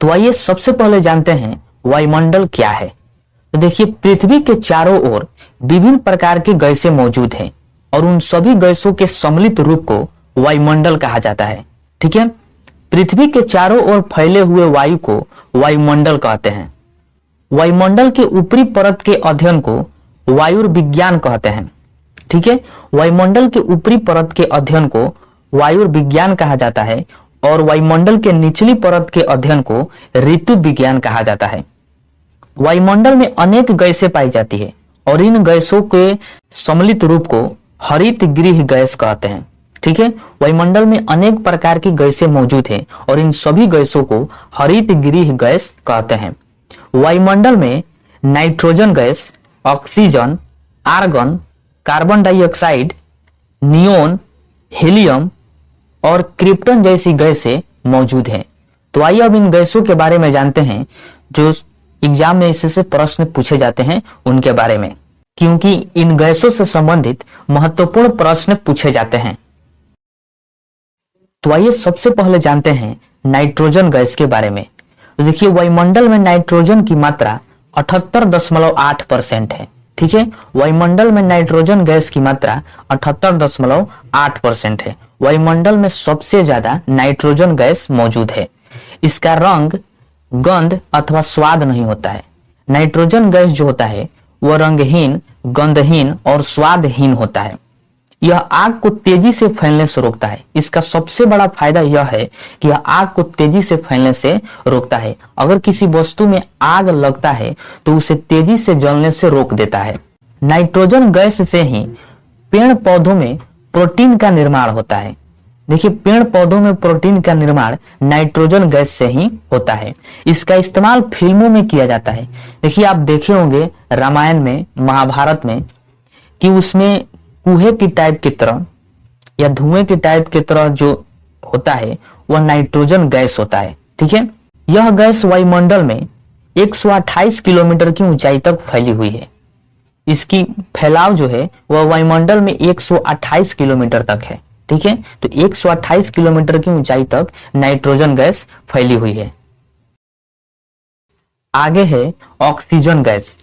तो आइए सबसे पहले जानते हैं वायुमंडल क्या है। तो देखिए, पृथ्वी के चारों ओर विभिन्न प्रकार की गैसें मौजूद हैं और उन सभी गैसों के सम्मिलित रूप को वायुमंडल कहा जाता है। ठीक है, पृथ्वी के चारों ओर फैले हुए वायु को वायुमंडल कहते हैं। वायुमंडल के ऊपरी परत के अध्ययन को वायुर्विज्ञान कहते हैं। ठीक है, वायुमंडल के ऊपरी परत के अध्ययन को वायुर्विज्ञान कहा जाता है और वायुमंडल के निचली परत के अध्ययन को ऋतु विज्ञान कहा जाता है। वायुमंडल में अनेक गैसें पाई जाती है और इन गैसों के सम्मिलित रूप को हरित गृह गैस कहते हैं। ठीक है, वायुमंडल में अनेक प्रकार की गैसें मौजूद हैं और इन सभी गैसों को हरित गृह गैस कहते हैं। वायुमंडल में nitrogen gas, oxygen, argon, carbon dioxide, neon, helium और क्रिप्टन जैसी गैसें मौजूद हैं। तो आइए अब इन गैसों के बारे में जानते हैं जो एग्जाम में इससे प्रश्न पूछे जाते हैं उनके बारे में, क्योंकि इन गैसों से संबंधित महत्वपूर्ण प्रश्न पूछे जाते हैं। तो आइए सबसे पहले जानते हैं नाइट्रोजन गैस के बारे में। तो देखिए, वायुमंडल में नाइट्रोजन की मात्रा 78.8% है। ठीक है, वायुमंडल में नाइट्रोजन गैस की मात्रा 78.8% है। वायुमंडल में सबसे ज्यादा नाइट्रोजन गैस मौजूद है। इसका रंग, गंध अथवा स्वाद नहीं होता है। नाइट्रोजन गैस जो होता है वह रंगहीन, गंधहीन और स्वादहीन होता है। यह आग को तेजी से फैलने से रोकता है। इसका सबसे बड़ा फायदा यह है कि यह आग को तेजी से फैलने से रोकता है। अगर किसी वस्तु में आग लगता है तो उसे तेजी से जलने से रोक देता है। नाइट्रोजन गैस से ही पेड़ पौधों में प्रोटीन का निर्माण होता है। देखिए, पेड़ पौधों में प्रोटीन का निर्माण नाइट्रोजन गैस से ही होता है। इसका इस्तेमाल फिल्मों में किया जाता है। देखिए, आप देखे होंगे रामायण में, महाभारत में, कि उसमें कुएं की टाइप की तरह या धुएं की टाइप की तरह जो होता है वह नाइट्रोजन गैस होता है। ठीक है, यह गैस वायुमंडल में 128 किलोमीटर की ऊंचाई तक फैली हुई है। इसकी फैलाव जो है वह वायुमंडल में 128 किलोमीटर तक है। ठीक है, तो 128 किलोमीटर की ऊंचाई तक नाइट्रोजन गैस फैली हुई है। आगे है ऑक्सीजन गैस।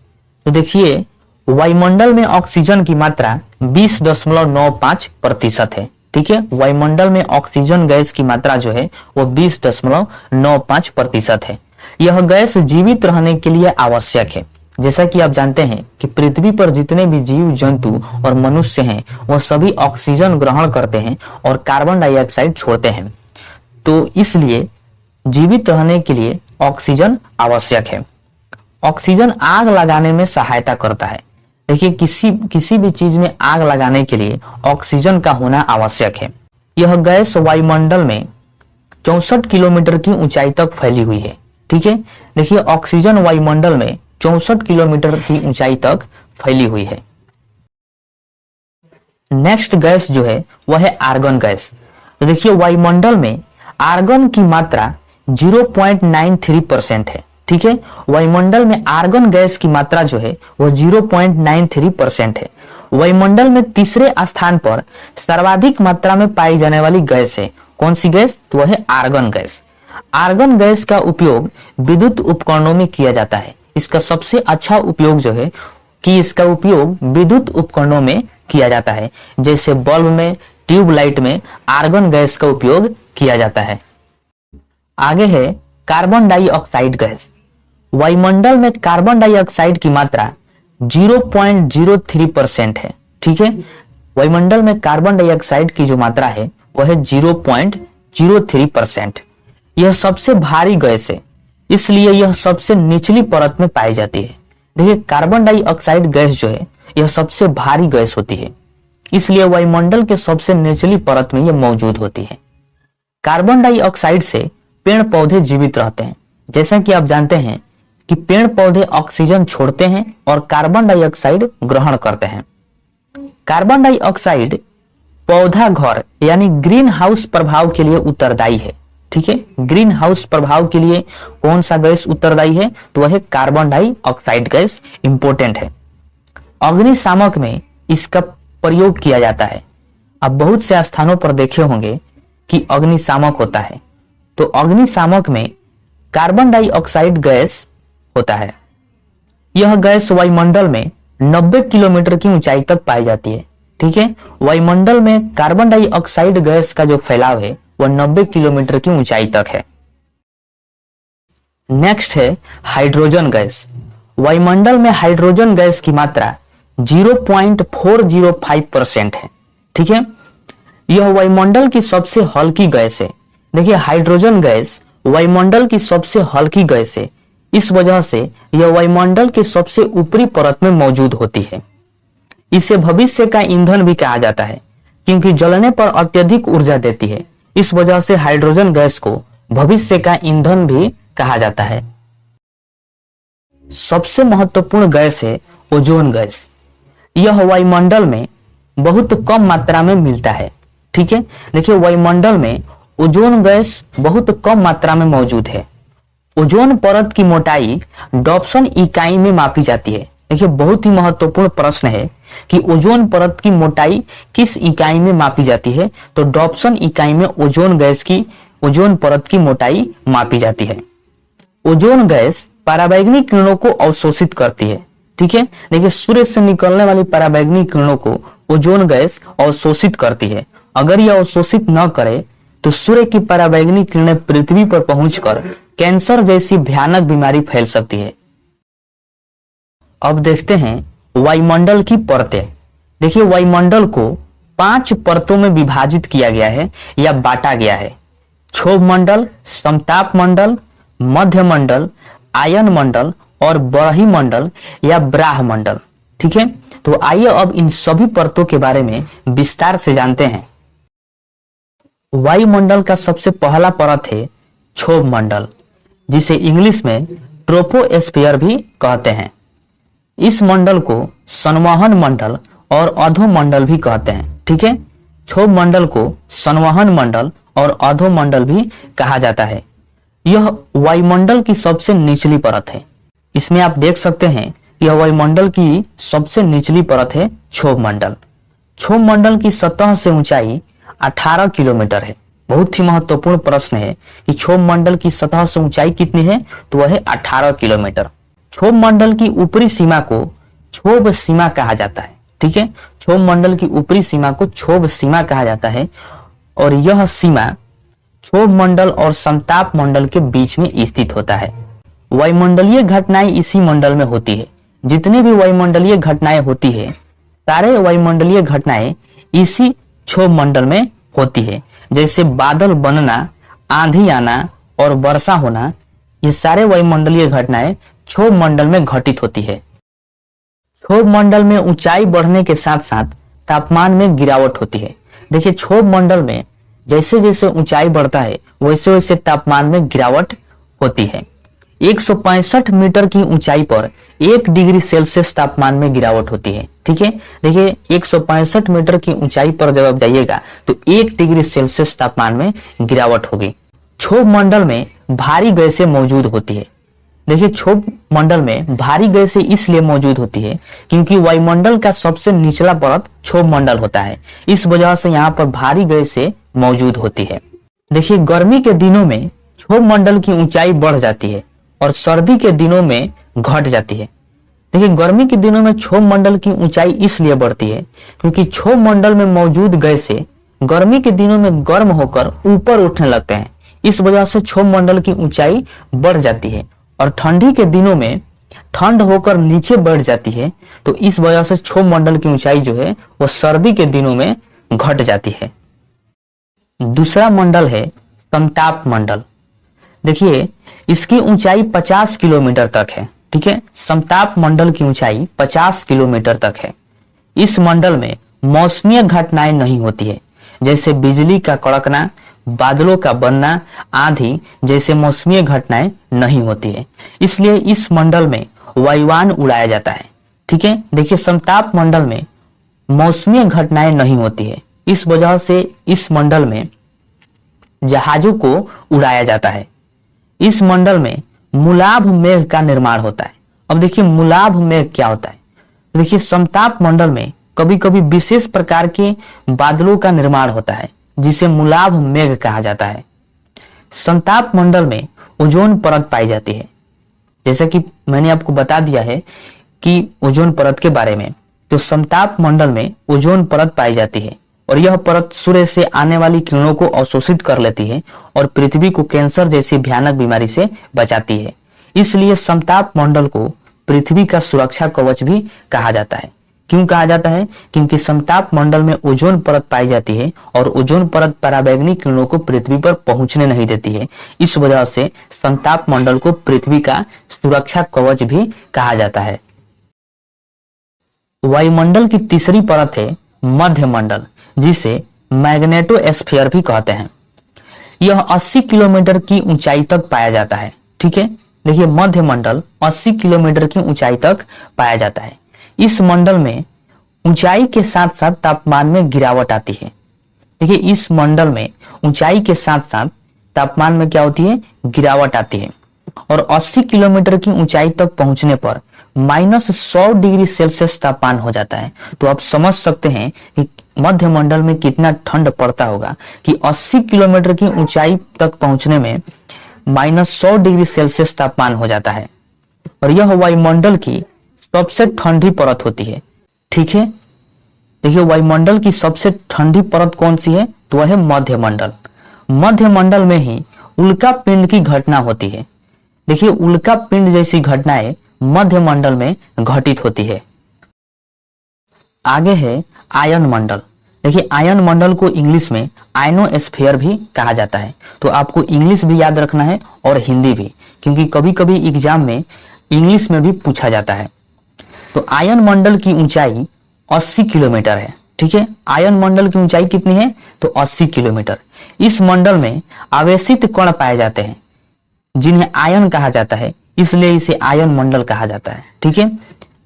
तो देखिए, वायुमंडल में ऑक्सीजन की मात्रा 20.95% है। ठीक है, वायुमंडल में ऑक्सीजन गैस की मात्रा जो है वो 20.95% है। यह गैस जीवित रहने के लिए आवश्यक है। जैसा कि आप जानते हैं कि पृथ्वी पर जितने भी जीव जंतु और मनुष्य हैं वह सभी ऑक्सीजन ग्रहण करते हैं और कार्बन डाइऑक्साइड छोड़ते हैं। तो इसलिए जीवित रहने के लिए ऑक्सीजन आवश्यक है। ऑक्सीजन आग लगाने में सहायता करता है। देखिए, किसी भी चीज में आग लगाने के लिए ऑक्सीजन का होना आवश्यक है। यह गैस वायुमंडल में 64 किलोमीटर की ऊंचाई तक फैली हुई है। ठीक है, देखिए, ऑक्सीजन वायुमंडल में 64 किलोमीटर की ऊंचाई तक फैली हुई है। नेक्स्ट गैस जो है वह है आर्गन गैस। तो देखिए, वायुमंडल में आर्गन की मात्रा 0.93% है। ठीक है, वायुमंडल में आर्गन गैस की मात्रा जो है वह 0.93% है। वायुमंडल में तीसरे स्थान पर सर्वाधिक मात्रा में पाई जाने वाली गैस है। कौन सी गैस? तो वह है आर्गन गैस। आर्गन गैस का उपयोग विद्युत उपकरणों में किया जाता है। इसका सबसे अच्छा उपयोग जो है कि इसका उपयोग विद्युत उपकरणों में किया जाता है, जैसे बल्ब में, ट्यूबलाइट में आर्गन गैस का उपयोग किया जाता है। आगे है कार्बन डाइऑक्साइड गैस। वायुमंडल में कार्बन डाइऑक्साइड की मात्रा 0.03% है। ठीक है, वायुमंडल में कार्बन डाइऑक्साइड की जो मात्रा है वह है 0.03%। यह सबसे भारी गैस है, इसलिए यह सबसे निचली परत में पाई जाती है। देखिए, कार्बन डाइऑक्साइड गैस जो है यह सबसे भारी गैस होती है, इसलिए वायुमंडल के सबसे निचली परत में यह मौजूद होती है। कार्बन डाइऑक्साइड से पेड़ पौधे जीवित रहते हैं। जैसा कि आप जानते हैं कि पेड़ पौधे ऑक्सीजन छोड़ते हैं और कार्बन डाइऑक्साइड ग्रहण करते हैं। कार्बन डाइऑक्साइड पौधा घर यानी ग्रीन हाउस प्रभाव के लिए उत्तरदायी है। ठीक है, ग्रीन हाउस प्रभाव के लिए कौन सा गैस उत्तरदायी है? तो वह है कार्बन डाइऑक्साइड गैस इंपॉर्टेंट है। अग्निशामक में इसका प्रयोग किया जाता है। आप बहुत से स्थानों पर देखे होंगे कि अग्निशामक होता है। तो अग्निशामक में कार्बन डाइऑक्साइड गैस होता है। यह गैस वायुमंडल में 90 किलोमीटर की ऊंचाई तक पाई जाती है। ठीक है, वायुमंडल में कार्बन डाइऑक्साइड गैस का जो फैलाव है वह 90 किलोमीटर की ऊंचाई तक है। नेक्स्ट है हाइड्रोजन गैस। वायुमंडल में हाइड्रोजन गैस की मात्रा 0.405% है। ठीक है, यह वायुमंडल की सबसे हल्की गैस है। देखिए, हाइड्रोजन गैस वायुमंडल की सबसे हल्की गैस है। इस वजह से यह वायुमंडल के सबसे ऊपरी परत में मौजूद होती है। इसे भविष्य का ईंधन भी कहा जाता है क्योंकि जलने पर अत्यधिक ऊर्जा देती है। इस वजह से हाइड्रोजन गैस को भविष्य का ईंधन भी कहा जाता है। सबसे महत्वपूर्ण गैस है ओजोन गैस। यह वायुमंडल में बहुत कम मात्रा में मिलता है। ठीक है, देखिए, वायुमंडल में ओजोन गैस बहुत कम मात्रा में मौजूद है। ओजोन परत की मोटाई डॉप्सन इकाई में मापी जाती है। देखिए, बहुत ही महत्वपूर्ण प्रश्न है कि ओजोन परत की मोटाई किस इकाई में मापी जाती है, तो डॉप्सन इकाई में ओजोन गैस की ओजोन परत की मोटाई मापी जाती है। ओजोन गैस पराबैंगनी किरणों को अवशोषित करती है। ठीक है, देखिए, सूर्य से निकलने वाली पराबैंगनी किरणों को ओजोन गैस अवशोषित करती है। अगर यह अवशोषित न करे तो सूर्य की पराबैंगनी किरणें पृथ्वी पर पहुंचकर कैंसर जैसी भयानक बीमारी फैल सकती है। अब देखते हैं वायुमंडल की परतें। देखिए, वायुमंडल को 5 परतों में विभाजित किया गया है या बांटा गया है। क्षोभ मंडल, समताप मंडल, मध्य मंडल, आयन मंडल और बरही मंडल या ब्राह मंडल। ठीक है, तो आइए अब इन सभी परतों के बारे में विस्तार से जानते हैं। वायुमंडल का सबसे पहला परत है क्षोभ मंडल, जिसे इंग्लिश में ट्रोपोस्फीयर भी कहते हैं। इस मंडल को संवहन मंडल और अधोमंडल भी कहते हैं। ठीक है, क्षोभ मंडल को संवहन मंडल और अधोमंडल भी कहा जाता है। यह वायुमंडल की सबसे निचली परत है। इसमें आप देख सकते हैं कि यह वायुमंडल की सबसे निचली परत है क्षोभ मंडल। क्षोभ मंडल की सतह से ऊंचाई 18 किलोमीटर है। बहुत ही महत्वपूर्ण प्रश्न है कि क्षोभ मंडल की सतह से ऊंचाई कितनी है, तो वह है 18 किलोमीटर। क्षोभ मंडल की ऊपरी सीमा को क्षोभ सीमा कहा जाता है। ठीक है, क्षोभ मंडल की ऊपरी सीमा को क्षोभ सीमा कहा जाता है और यह सीमा क्षोभ मंडल और समताप मंडल के बीच में स्थित होता है। वायुमंडलीय घटनाएं इसी मंडल में होती है। जितनी भी वायुमंडलीय घटनाएं होती है, सारे वायुमंडलीय घटनाएं इसी क्षोभ मंडल में होती है। जैसे बादल बनना, आंधी आना और वर्षा होना, ये सारे वायुमंडलीय घटनाएं क्षोभ मंडल में घटित होती है। क्षोभ मंडल में ऊंचाई बढ़ने के साथ साथ तापमान में गिरावट होती है। देखिए, क्षोभ मंडल में जैसे जैसे ऊंचाई बढ़ता है वैसे वैसे तापमान में गिरावट होती है। 165 मीटर की ऊंचाई पर 1 डिग्री सेल्सियस तापमान में गिरावट होती है। ठीक है, देखिए, 165 मीटर की ऊंचाई पर जब आप जाइएगा तो 1 डिग्री सेल्सियस तापमान में गिरावट होगी। क्षोभ मंडल में भारी गैसें मौजूद होती है। देखिए, क्षोभ मंडल में भारी गैसें इसलिए मौजूद होती है क्योंकि वायुमंडल का सबसे निचला परत क्षोभ मंडल होता है। इस वजह से यहाँ पर भारी गैसें मौजूद होती है। देखिए, गर्मी के दिनों में क्षोभ मंडल की ऊंचाई बढ़ जाती है और सर्दी के दिनों में घट जाती है। देखिए, गर्मी के दिनों में क्षोभ मंडल की ऊंचाई इसलिए बढ़ती है क्योंकि क्षोभ मंडल में मौजूद गैसें गर्मी के दिनों में गर्म होकर ऊपर उठने लगते हैं। इस वजह से क्षोभ मंडल की ऊंचाई बढ़ जाती है और ठंडी के दिनों में ठंड होकर नीचे बढ़ जाती है। तो इस वजह से क्षोभ मंडल की ऊंचाई जो है वो सर्दी के दिनों में घट जाती है। दूसरा मंडल है समताप मंडल। देखिए, इसकी ऊंचाई 50 किलोमीटर तक है। ठीक है, समताप मंडल की ऊंचाई 50 किलोमीटर तक है। इस मंडल में मौसमीय घटनाएं नहीं होती है, जैसे बिजली का कड़कना, बादलों का बनना, आंधी जैसे मौसमीय घटनाएं नहीं होती है। इसलिए इस मंडल में वायुयान उड़ाया जाता है। ठीक है, देखिए, समताप मंडल में मौसमीय घटनाएं नहीं होती है। इस वजह से इस मंडल में जहाजों को उड़ाया जाता है। इस मंडल में मूलाभ मेघ का निर्माण होता है। अब देखिए, मूलाभ मेघ क्या होता है। देखिए, समताप मंडल में कभी कभी विशेष प्रकार के बादलों का निर्माण होता है जिसे मूलाभ मेघ कहा जाता है। समताप मंडल में ओजोन परत पाई जाती है। जैसा कि मैंने आपको बता दिया है कि ओजोन परत के बारे में, तो समताप मंडल में ओजोन परत पाई जाती है और यह परत सूर्य से आने वाली किरणों को अवशोषित कर लेती है और पृथ्वी को कैंसर जैसी भयानक बीमारी से बचाती है। इसलिए समताप मंडल को पृथ्वी का सुरक्षा कवच भी कहा जाता है। क्यों कहा जाता है? क्योंकि समताप मंडल में ओजोन परत पाई जाती है और ओजोन परत पराबैंगनी किरणों को पृथ्वी पर पहुंचने नहीं देती है। इस वजह से समताप मंडल को पृथ्वी का सुरक्षा कवच भी कहा जाता है। वायुमंडल की तीसरी परत है मध्य मंडल, जिसे मैग्नेटोस्फीयर भी कहते हैं। यह 80 किलोमीटर की ऊंचाई तक पाया जाता है। ठीक है, देखिए मध्य मंडल 80 किलोमीटर की ऊंचाई तक पाया जाता है। इस मंडल में ऊंचाई के साथ साथ तापमान में गिरावट आती है। देखिए इस मंडल में ऊंचाई के साथ साथ तापमान में क्या होती है? गिरावट आती है और 80 किलोमीटर की ऊंचाई तक पहुंचने पर -100 डिग्री सेल्सियस तापमान हो जाता है। तो आप समझ सकते हैं कि मध्य मंडल में कितना ठंड पड़ता होगा कि 80 किलोमीटर की ऊंचाई तक पहुंचने में -100 डिग्री सेल्सियस तापमान हो जाता है और यह वायुमंडल की सबसे ठंडी परत होती है। ठीक है, देखिए वायुमंडल की सबसे ठंडी परत कौन सी है? तो वह है मध्य मंडल। मध्य मंडल में ही उल्का पिंड की घटना होती है। देखिए उल्का पिंड जैसी घटनाएं मध्य मंडल में घटित होती है। आगे है आयन मंडल। देखिए आयन मंडल को इंग्लिश में आयनोस्फीयर भी कहा जाता है। तो आपको इंग्लिश भी याद रखना है और हिंदी भी, क्योंकि कभी कभी एग्जाम में इंग्लिश में भी पूछा जाता है। तो आयन मंडल की ऊंचाई 80 किलोमीटर है। ठीक है, आयन मंडल की ऊंचाई कितनी है? तो 80 किलोमीटर। इस मंडल में आवेशित कण पाए जाते हैं जिन्हें आयन कहा जाता है, इसलिए इसे आयन मंडल कहा जाता है। ठीक है,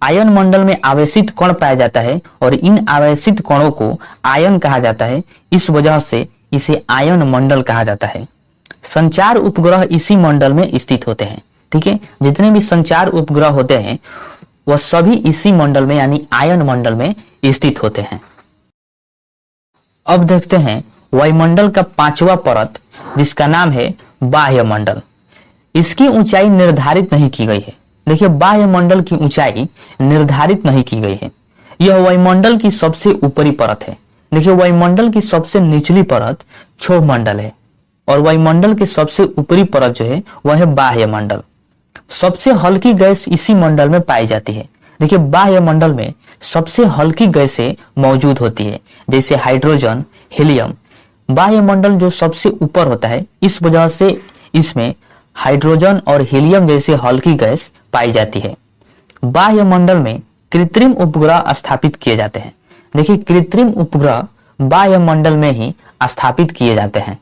आयन मंडल में आवेशित कण पाया जाता है और इन आवेशित कणों को आयन कहा जाता है। इस वजह से इसे आयन मंडल कहा जाता है। संचार उपग्रह इसी मंडल में स्थित होते हैं। ठीक है, जितने भी संचार उपग्रह होते हैं वह सभी इसी मंडल में यानी आयन मंडल में स्थित होते हैं। अब देखते हैं वायुमंडल का पांचवा परत, जिसका नाम है बाह्य मंडल। इसकी ऊंचाई निर्धारित नहीं की गई है। देखिए बाह्य मंडल की ऊंचाई निर्धारित नहीं की गई है। यह वायुमंडल की सबसे ऊपरी परत है। देखिए वायुमंडल की सबसे निचली परत क्षोभ मंडल है और वायुमंडल की सबसे ऊपरी परत जो है वह है बाह्य मंडल। सबसे हल्की गैस इसी मंडल में पाई जाती है। देखिए बाह्य मंडल में सबसे हल्की गैसें मौजूद होती है, जैसे हाइड्रोजन, हीलियम। बाह्य मंडल जो सबसे ऊपर होता है, इस वजह से इसमें हाइड्रोजन और हीलियम जैसे हल्की गैस पाई जाती है। बाह्य मंडल में कृत्रिम उपग्रह स्थापित किए जाते हैं। देखिए कृत्रिम उपग्रह बाह्य मंडल में ही स्थापित किए जाते हैं।